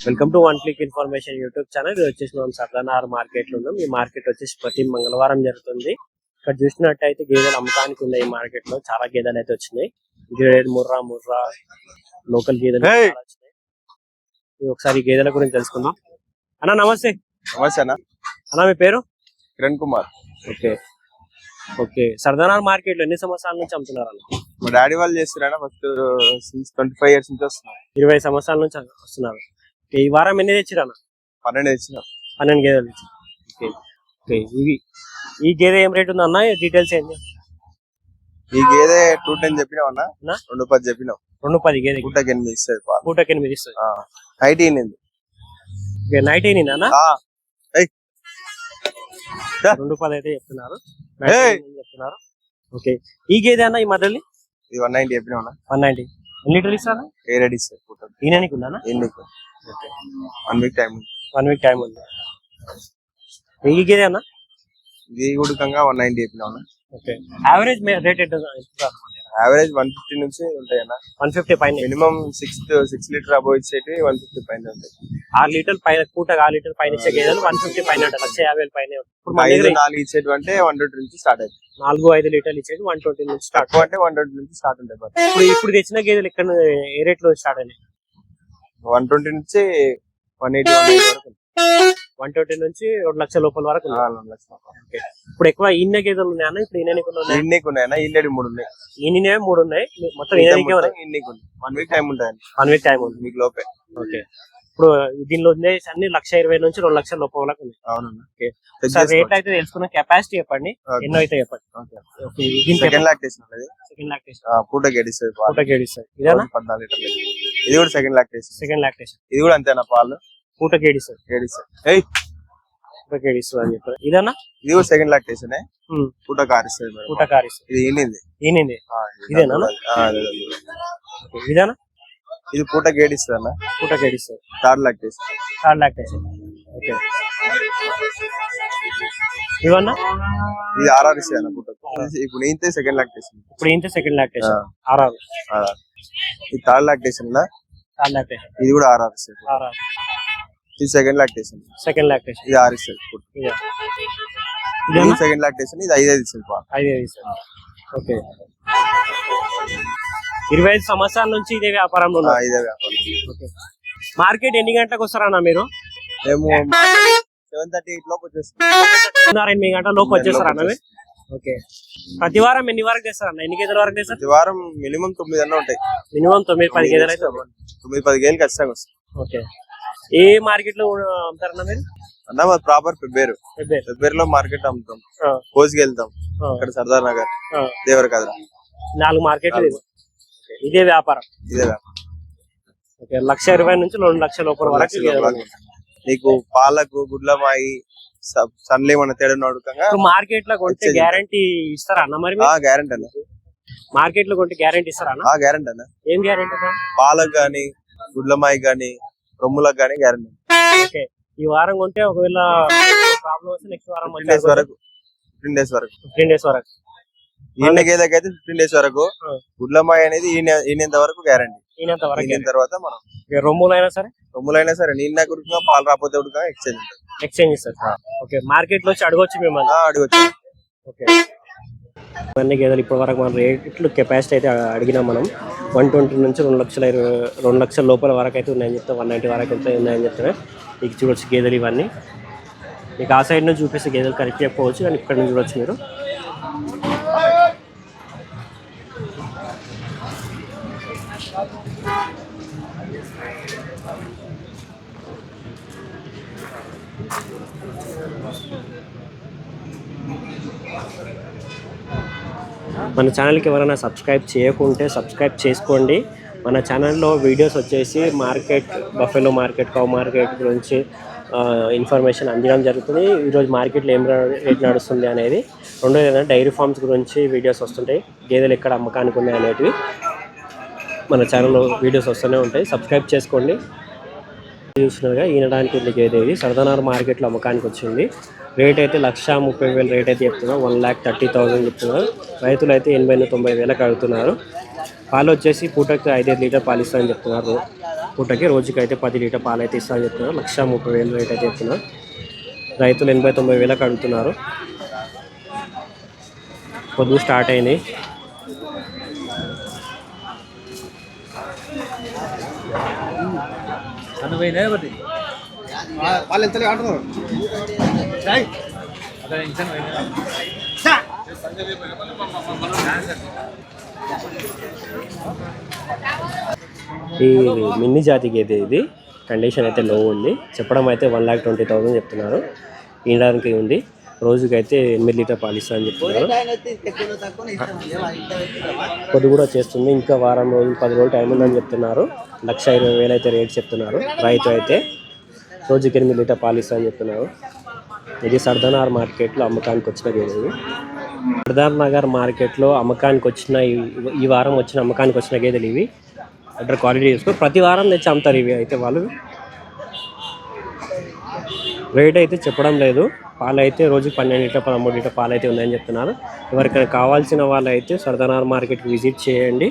Welcome to one click information YouTube channel. ఇది వచ్చేసి మనం సర్దానార్ మార్కెట్ లో ఉన్నాం. ఈ మార్కెట్ వచ్చేసి ప్రతి మంగళవారం జరుగుతుంది. ఇక్కడ చూసినట్టయితే గేదెలు అమ్మకానికి ఉన్నాయి. ఈ మార్కెట్ లో చాలా గేదెలు అయితే వచ్చినాయి. గ్రేడ్ ముర్రా లోకల్ గేదెలు వచ్చినాయి. ఒకసారి గేదెల గురించి తెలుసుకుందాం. అన్న నమస్తే. నమస్తే అన్న మీ పేరు? కిరణ్ కుమార్. ఓకే సర్దానార్ మార్కెట్ లో ఎన్ని సంవత్సరాల నుంచి అమ్ముతున్నారు అన్న? మా డాడీ వాళ్ళు చేస్తున్నారా ఫస్ట్ 25 years నుంచి వస్తున్నారు. 20 సంవత్సరాల నుంచి వస్తున్నారు. ఈ వారం ఎన్ని తెచ్చిరా? 12 తెచ్చిన. 12 గేదెలు. ఓకే ఈ గేదె ఏం రేట్ ఉంది అన్న? డీటెయిల్స్ ఏంటి? ఈ గేదె 210 చెప్పినావన్నా, 210 చెప్పినావు. 210 గేదె పూటకి 8 ఇస్తుంది. పూటకి 8 ఇస్తుంది. నైట్ ఈనింది. నైట్ అయినా 210 అయితే చెప్తున్నారు. ఓకే ఈ గేదె అన్న ఈ మధ్యలో ఇది 190 చెప్పినావన్నా. 190 ఎన్ని లీటర్లు ఇస్తారా? 8 ఇస్తుంది పూట. ఈయనకి ఉందా? ఎన్నికి 1 week టైం ఉంది. 1 week టైం ఉంది. ఈ గేదె అన్న ఇది ఉడకంగా 190 చెప్పినావన్నా. ఓకే యావరేజ్ రేట్ ఎంత? యావరేజ్ 150 నుంచి ఉంటాయన్నా. 150 పైన. మినిమం 6 లీటర్ అబౌవ్ ఇచ్చేటి 150 పైన ఉంటాయి. 6 లీటర్ పైన పూటగా 6 లీటర్ పైన ఇచ్చే గేదెలు 150 పైన ఉంటాయి. 150,000 పైన. ఇప్పుడు 4 ఇచ్చేటి అంటే 120 నుంచి స్టార్ట్ అవుతుంది. 4-5 లీటర్లు ఇచ్చేది 120 నుంచి స్టార్ట్. అంటే 120 నుంచి స్టార్ట్ ఉంటాయి. ఇప్పుడు తెచ్చిన గేదెలు ఎక్కడ ఏ రేట్ లో స్టార్ట్ అయినాయి? 120 నుంచి 180 వరకు. 120 నుంచి 2 లక్షల లోపల వరకు. ఇప్పుడు ఎక్కువ ఈయన గేదెలు ఉన్నాయన్న? ఇప్పుడు ఈయనకి ఉన్నాయన్నా. ఈయనకి 3 ఉన్నాయి. ఈయన 3 ఉన్నాయి మొత్తం. 1 week టైం ఉంటుంది. 1 week టైం ఉంది మీకు లోపే. ఓకే ఇప్పుడు దీనిలో అన్ని 1,20,000 నుంచి 2 లక్షల లోపల వరకు ఉంది. అవునన్నా. రేట్ అయితే తెలుసుకున్న కెపాసిటీ చెప్పండి, ఎన్నో అయితే చెప్పండి. సెకండ్ లాక్టేషన్ పూటకి 7 ఇస్తుంది. ఇదేనా? 14 లీటర్లు. ఇది కూడా సెకండ్ లాక్టేషన్. ఇది కూడా అంతేనా? పాలు పూటకి 7 ఇస్తుంది. 7 ఇస్తుంది. పూటకి 7 ఇస్తుంది అని చెప్పారు. ఇదేనా? ఇది కూడా సెకండ్ లాక్టేషన్. పూటకి 6 ఇస్తుంది. ఇది ఈనింది. ఇదేనా? ఇదేనా? ఇది పూటకి 7 ఇస్తుంది అన్న. పూటకి 7 ఇస్తుంది. Third lactation. ఓకే ఇవన్నా? ఇది 6 ఇస్తుంది అన్న పూటకి. ఇప్పుడు ఇంతే సెకండ్ లాక్టేషన్. ఆర్ఆర్. ఇది థర్డ్ లాక్టేషన్. ఇది కూడా 6 ఇస్తుంది. ఇది సెకండ్ లాక్టేషన్. ఇది 6 ఇస్తుంది. ఇది సెకండ్ లాక్టేషన్. ఇది 5 ఇస్తుంది. 5 ఇస్తుంది. ఓకే 25 సంవత్సరాల నుంచి ఇదే వ్యాపారంలో ఉన్నారు. ఇదే వ్యాపారం. మార్కెట్ ఎన్ని గంటలకు వస్తారన్నా మీరు? మేము 7:30 లోపు వచ్చేస్తాం. 8 గంటల లోపు వచ్చేస్తారా అన్నవి? ఓకే ప్రతి వారం ఎన్ని వరకు చేస్తారన్న? ఎన్ని గేదెల వరకు చేస్తారు? ప్రతి వారం మినిమం 9 అన్న ఉంటాయి. మినిమం 9-10 గేదెలు అయితే 9-10 గేదెలు ఖచ్చితంగా వస్తాయి. ఓకే ఏ మార్కెట్ లో అమ్ముతారన్నా మీరు? అన్న మాది ప్రాపర్ పెబ్బేరులో మార్కెట్ అమ్ముతాం. కోసికి వెళ్తాం. ఇక్కడ సర్దార్ నగర్, దేవరకద్ర 4 మార్కెట్లు. ఇదే వ్యాపారం. ఓకే 1,20,000 నుంచి 2 లక్షల లోపల వరకు. నీకు పాలకు గుడ్లమాయి సన్లు ఏమన్నా తేడా అడుగుతాగా. మార్కెట్ లో కొంటే గ్యారంటీ ఇస్తారా అన్న? మరి గ్యారంటీ అన్న. మార్కెట్ లో కొంటే గ్యారంటీ ఇస్తారా అన్న? గ్యారంటీ అన్న. ఏం గ్యారంటీ? పాలకు గానీ గుడ్లమాయి గానీ రొమ్ములకు గానీ గ్యారంటీ. ఓకే ఈ వారం కొంటే ఒకవేళ ప్రాబ్లం వస్తే నెక్స్ట్ వారం 15 days వరకు. 15 days వరకు. ఈయన గేదెకైతే 15 days వరకు. గుడ్లమాయి అనేది ఈయనంత వరకు గ్యారంటీ. ఈయన తర్వాత మనం రొమ్ములైనా సరే నీళ్ళ ఉడుకుగా పాలు రాకపోతే ఉడుకుగా ఎక్స్చేంజ్ ఇస్తారు. ఓకే మార్కెట్ లో వచ్చి అడగొచ్చు మిమ్మల్ని? అడగొచ్చు. ఓకే అన్ని గేదెలు ఇప్పటి వరకు మనం రేట్లు కెపాసిటీ అయితే అడిగినాం మనం. 120 నుంచి 2 లక్షల లోపల వరకు అయితే ఉన్నాయని చెప్తాం. 190 వరకు అయితే ఉన్నాయని చెప్తున్నాయి. మీకు చూడొచ్చు గేదెలు ఇవన్నీ. మీకు ఆ సైడ్ నుంచి చూపిస్తే గేదెలు కరెక్ట్ చెప్పవచ్చు, కానీ ఇక్కడ నుంచి చూడొచ్చు మీరు. మన ఛానల్కి ఎవరైనా సబ్స్క్రైబ్ చేయకుంటే సబ్స్క్రైబ్ చేసుకోండి. మన ఛానల్లో వీడియోస్ వచ్చేసి market, buffalo market, cow market గురించి ఇన్ఫర్మేషన్ అందించడం జరుగుతుంది. ఈరోజు మార్కెట్లో ఏం రేట్ నడుస్తుంది అనేది. రెండోది ఏంటంటే డైరీ ఫార్మ్స్ గురించి వీడియోస్ వస్తుంటాయి. గేదెలు ఎక్కడ అమ్మకానికి ఉన్నాయి అనేటివి మన ఛానల్లో వీడియోస్ వస్తూనే ఉంటాయి. సబ్స్క్రైబ్ చేసుకోండి. చూసినారుగా ఈనడానికి ఉంది గేదె. ఇది సర్దానార్ మార్కెట్లో అమ్మకానికి వచ్చింది. రేట్ అయితే 1,30,000 రేట్ అయితే చెప్తున్నారు. 1,30,000 చెప్తున్నారు. రైతులు అయితే 80,000-90,000 అడుగుతున్నారు. పాలు వచ్చేసి పూటకి 5 లీటర్ పాలు ఇస్తారని చెప్తున్నారు. పూటకి రోజుకి అయితే 10 లీటర్ పాలు అయితే ఇస్తారని చెప్తున్నారు. 1,30,000 రేట్ అయితే చెప్తున్నారు. రైతులు 89,000 అడుగుతున్నారు. పొద్దు స్టార్ట్ అయింది. ఈ మిన్ని జాతి గేదె ఇది. కండిషన్ అయితే లో ఉంది. చెప్పడం అయితే 1,20,000 చెప్తున్నారు. ఈనడానికి ఉంది. రోజుకైతే 8 లీటర్ పాలు ఇస్తా అని చెప్తున్నారు. పొద్దు కూడా చేస్తుంది. ఇంకా వారం రోజులు 10 రోజులు టైం ఉందని చెప్తున్నారు. 1,20,000 అయితే రేట్ చెప్తున్నారు. రైతు అయితే రోజుకి 8 లీటర్ పాలు ఇస్తా అని చెప్తున్నారు. ఇది సర్దార్ మార్కెట్లో అమ్మకానికి వచ్చిన గేదె. సర్దార్ నగర్ మార్కెట్లో అమ్మకానికి వచ్చిన ఈ వారం వచ్చిన అమ్మకానికి వచ్చిన గేదెలు ఇవి. అక్కడ క్వాలిటీ చూసుకో. ప్రతి వారం తెచ్చి అమ్ముతారు ఇవి. అయితే వాళ్ళు రేట్ అయితే చెప్పడం లేదు. పాలు అయితే రోజుకి 12 లీటర్ 13 లీటర్ పాలు అయితే ఉన్నాయని చెప్తున్నారు. ఎవరికైనా కావాల్సిన వాళ్ళు అయితే సర్దార్ మార్కెట్కి విజిట్ చేయండి.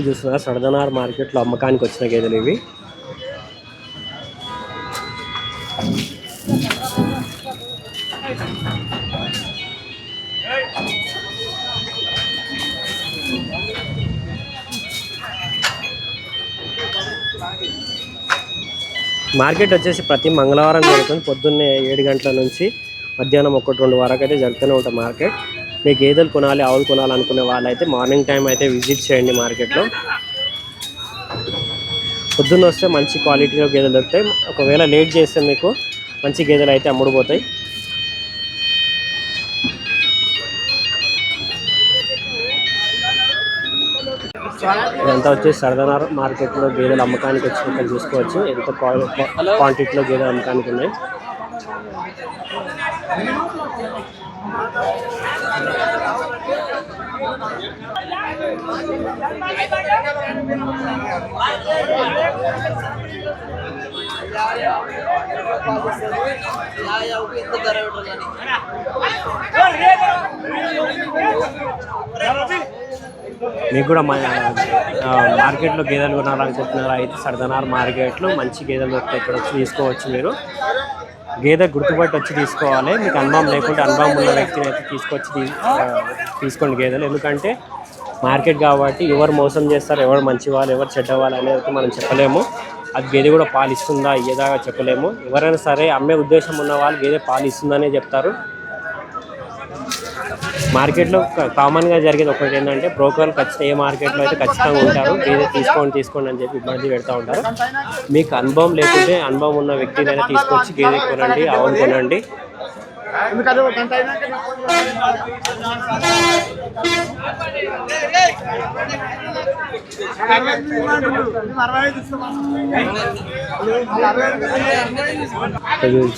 చూస్తున్నా సర్దార్ మార్కెట్లో అమ్మకానికి వచ్చిన గేదెలు ఇవి. మార్కెట్ వచ్చేసి ప్రతి మంగళవారం జరుగుతుంది. పొద్దున్నే 7 గంటల నుంచి మధ్యాహ్నం 1-2 వరకు అయితే జరుగుతూనే ఉంటుంది మార్కెట్. మీకు గేదెలు కొనాలి, ఆవులు కొనాలి అనుకునే వాళ్ళైతే మార్నింగ్ టైం అయితే విజిట్ చేయండి మార్కెట్లో. పొద్దున్న వస్తే మంచి క్వాలిటీలో గేదెలు దొరుకుతాయి. ఒకవేళ లేట్ చేస్తే మీకు మంచి గేదెలు అయితే అమ్ముడుపోతాయి. ఇదంతా వచ్చేసి సర్దార్ మార్కెట్లో గేదెలు అమ్మకానికి వచ్చినట్టు చూసుకోవచ్చు. ఎంత క్వాంటిటీలో గేదెలు అమ్మకానికి ఉన్నాయి. మీకు కూడా మార్కెట్లో గేదెలు కొనాలనుకుంటున్నారా అయితే సర్దార్ మార్కెట్లో మంచి గేదెలు దొరుకుతాయి. ఇక్కడ వచ్చి తీసుకోవచ్చు. మీరు గేదె గుర్తుపట్టి వచ్చి తీసుకోవాలి. మీకు అనుభవం లేకుంటే అనుభవం ఉన్న వ్యక్తిని అయితే తీసుకోండి గేదెలు. ఎందుకంటే మార్కెట్ కాబట్టి ఎవరు మోసం చేస్తారు, ఎవరు మంచి వాళ్ళు, ఎవరు చెడ్డ వాళ్ళు అనేది మనం చెప్పలేము. అది గేదె కూడా పాలు ఇస్తుందా ఇయ్యదా చెప్పలేము. ఎవరైనా సరే అమ్మే ఉద్దేశం ఉన్న వాళ్ళు గేదె పాలు ఇస్తుందనే చెప్తారు. మార్కెట్లో కామన్గా జరిగేది ఒకటి ఏంటంటే బ్రోకర్లు ఖచ్చితంగా ఏ మార్కెట్లో అయితే ఖచ్చితంగా ఉంటారు. గేదె తీసుకోండి అని చెప్పి ఇబ్బంది పెడతా ఉంటారు. మీకు అనుభవం లేకుంటే అనుభవం ఉన్న వ్యక్తినైనా తీసుకొచ్చి గేదె కొనండి, ఆవులు కొనండి.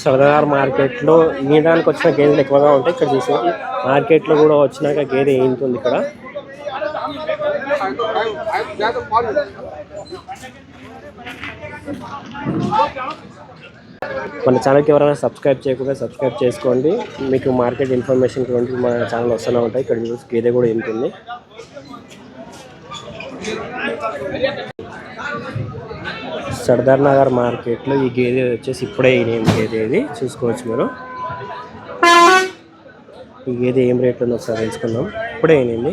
సర్దార్ మార్కెట్లో ఈయడానికి వచ్చిన గేదెలు ఎక్కువగా ఉంటాయి. ఇక్కడ చూసి మార్కెట్లో కూడా వచ్చినాక గేదె ఏంటుంది ఇక్కడ. మన ఛానల్కి ఎవరైనా సబ్స్క్రైబ్ చేయకుండా సబ్స్క్రైబ్ చేసుకోండి. మీకు మార్కెట్ ఇన్ఫర్మేషన్ మన ఛానల్ వస్తూనే ఉంటాయి. ఇక్కడ చూసి గేదె కూడా ఉంటుంది. సర్దార్ నగర్ మార్కెట్లో ఈ గేదె వచ్చేసి ఇప్పుడే గేదె ఇది చూసుకోవచ్చు మీరు. ఈ గేదె ఏం రేట్ ఉందో ఒకసారి తెలుసుకుందాం. ఇప్పుడే అయినండి.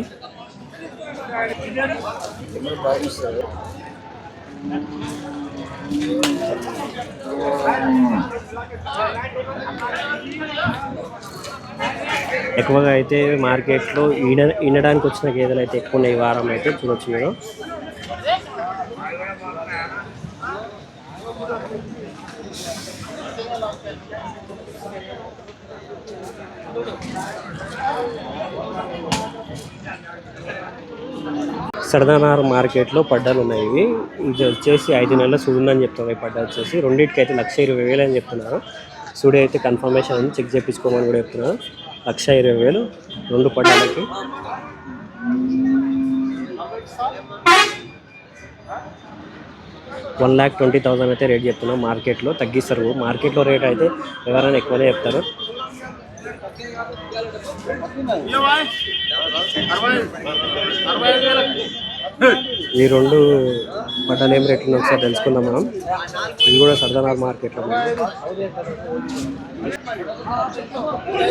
ఎక్కువగా అయితే మార్కెట్లో ఈనడానికి వచ్చిన గేదెలు అయితే ఎక్కువ ఉన్నాయి. ఈ వారం అయితే చూడొచ్చు మీరు. సర్దార్ మార్కెట్లో పడ్డాలు ఉన్నాయి. ఇది వచ్చేసి 5 నెలల సుడుందని చెప్తున్నారు. ఈ పడ్డ వచ్చేసి రెండింటికి అయితే 1,20,000 అని చెప్తున్నారు. సుడి అయితే కన్ఫర్మేషన్ ఉంది, చెక్ చేయించుకోమని కూడా చెప్తున్నారు. 1,20,000 2 పడ్డాలకి. 1,20,000 అయితే రేట్ చెప్తున్నాం. మార్కెట్లో తగ్గిస్తారు. మార్కెట్లో రేట్ అయితే ఎవరైనా ఎక్కువనే చెప్తారు. ఈ రెండు బట్టలు ఏం రేట్లు ఒకసారి తెలుసుకుందాం మనం. ఇది కూడా సర్దానార్ మార్కెట్లో ఉంది.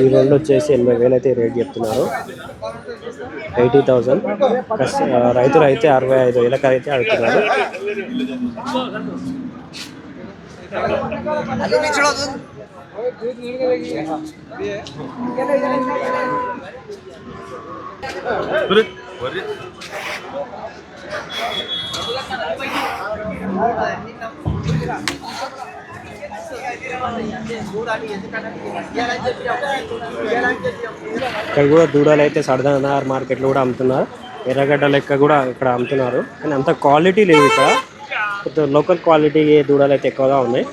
ఈ రెండు వచ్చేసి 80,000 అయితే రేట్ చెప్తున్నారు. 80,000. రైతులు అయితే 65,000 అయితే అడుగుతున్నారు. ఇక్కడ కూడా దూడలు అయితే సర్దానార్ మార్కెట్లో కూడా అమ్ముతున్నారు. ఎర్రగడ్డ లెక్క కూడా ఇక్కడ అమ్ముతున్నారు. కానీ అంత క్వాలిటీ లేవు ఇక్కడ. లోకల్ క్వాలిటీ దూడలు అయితే ఎక్కువగా ఉన్నాయి.